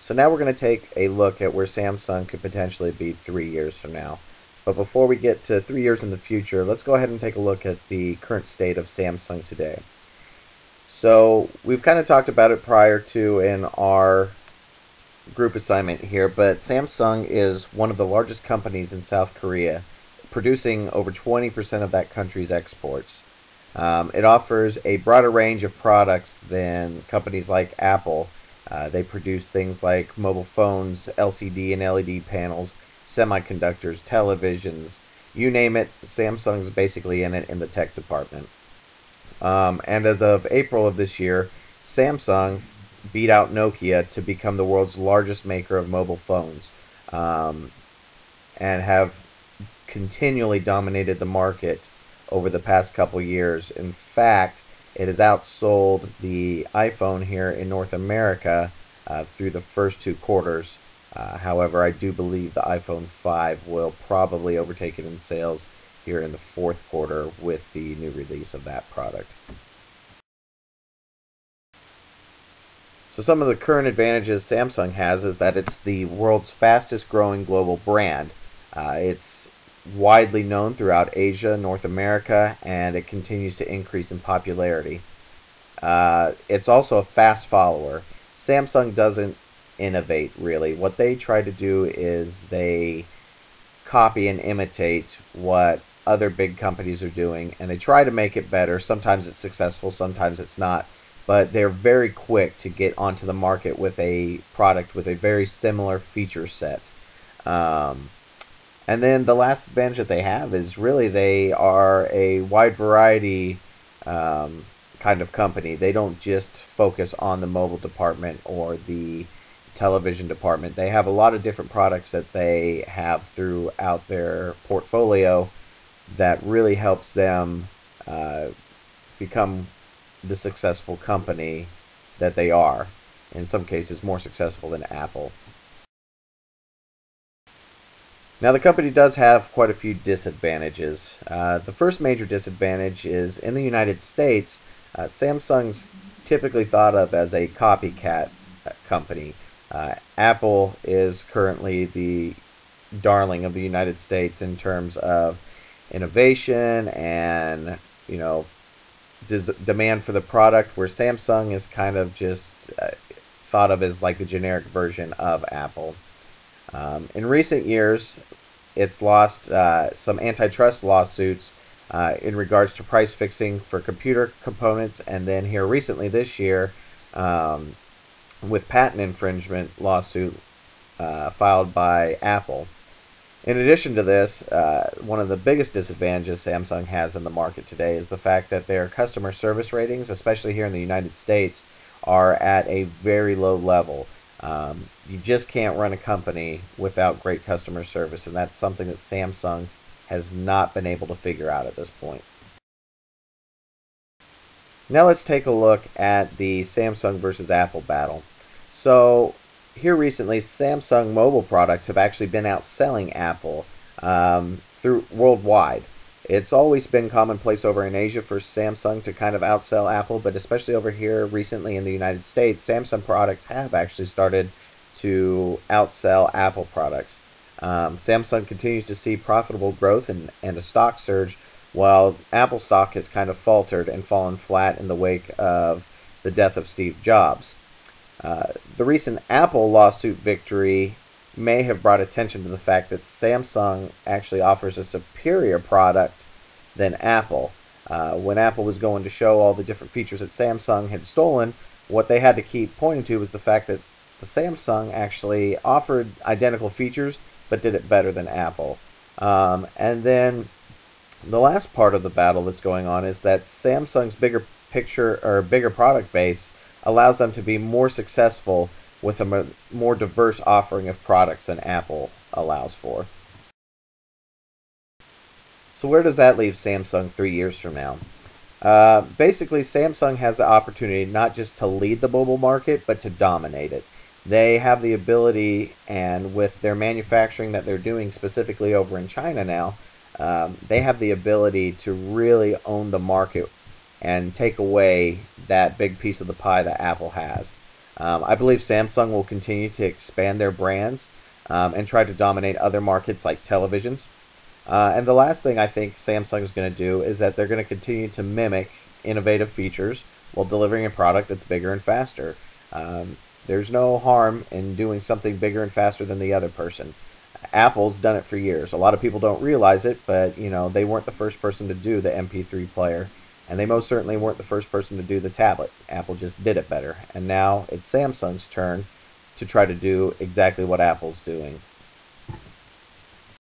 So now we're going to take a look at where Samsung could potentially be 3 years from now. But before we get to 3 years in the future, let's go ahead and take a look at the current state of Samsung today. So we've kind of talked about it prior to in our group assignment here, but Samsung is one of the largest companies in South Korea, producing over 20% of that country's exports. It offers a broader range of products than companies like Apple. They produce things like mobile phones, LCD and LED panels, semiconductors, televisions, you name it. Samsung's basically in it in the tech department. And as of April of this year, Samsung beat out Nokia to become the world's largest maker of mobile phones, and have continually dominated the market over the past couple years. In fact, it has outsold the iPhone here in North America through the first 2 quarters. However, I do believe the iPhone 5 will probably overtake it in sales here in the fourth quarter with the new release of that product. So some of the current advantages Samsung has is that it's the world's fastest growing global brand. It's widely known throughout Asia, North America, and it continues to increase in popularity. It's also a fast follower. Samsung doesn't innovate, really. What they try to do is they copy and imitate what other big companies are doing, and they try to make it better. Sometimes it's successful, sometimes it's not, but they're very quick to get onto the market with a product with a very similar feature set. And then the last advantage that they have is really they are a wide variety kind of company. They don't just focus on the mobile department or the television department. They have a lot of different products that they have throughout their portfolio that really helps them become the successful company that they are. In some cases, more successful than Apple. Now, the company does have quite a few disadvantages. The first major disadvantage is in the United States, Samsung's typically thought of as a copycat company. Apple is currently the darling of the United States in terms of innovation and, demand for the product, where Samsung is kind of just thought of as like the generic version of Apple. In recent years, it's lost some antitrust lawsuits in regards to price fixing for computer components, and then here recently this year, with patent infringement lawsuit filed by Apple. In addition to this, one of the biggest disadvantages Samsung has in the market today is the fact that their customer service ratings, especially here in the United States, are at a very low level. You just can't run a company without great customer service, and that's something that Samsung has not been able to figure out at this point. Now let's take a look at the Samsung versus Apple battle. So here recently, Samsung mobile products have actually been outselling Apple through worldwide. It's always been commonplace over in Asia for Samsung to kind of outsell Apple, but especially over here recently in the United States, Samsung products have actually started to outsell Apple products. Samsung continues to see profitable growth and a stock surge, while Apple stock has kind of faltered and fallen flat in the wake of the death of Steve Jobs. The recent Apple lawsuit victory may have brought attention to the fact that Samsung actually offers a superior product than Apple. When Apple was going to show all the different features that Samsung had stolen, what they had to keep pointing to was the fact that the Samsung actually offered identical features but did it better than Apple. And then the last part of the battle that's going on is that Samsung's bigger product base allows them to be more successful with a more diverse offering of products than Apple allows for. So where does that leave Samsung 3 years from now? Basically, Samsung has the opportunity not just to lead the mobile market, but to dominate it. They have the ability, and with their manufacturing that they're doing specifically over in China now, they have the ability to really own the market and take away that big piece of the pie that Apple has. I believe Samsung will continue to expand their brands and try to dominate other markets like televisions. And the last thing I think Samsung is going to do is that they're going to continue to mimic innovative features while delivering a product that's bigger and faster. There's no harm in doing something bigger and faster than the other person. Apple's done it for years. A lot of people don't realize it, but they weren't the first person to do the MP3 player, and they most certainly weren't the first person to do the tablet. Apple just did it better, and now it's Samsung's turn to try to do exactly what Apple's doing.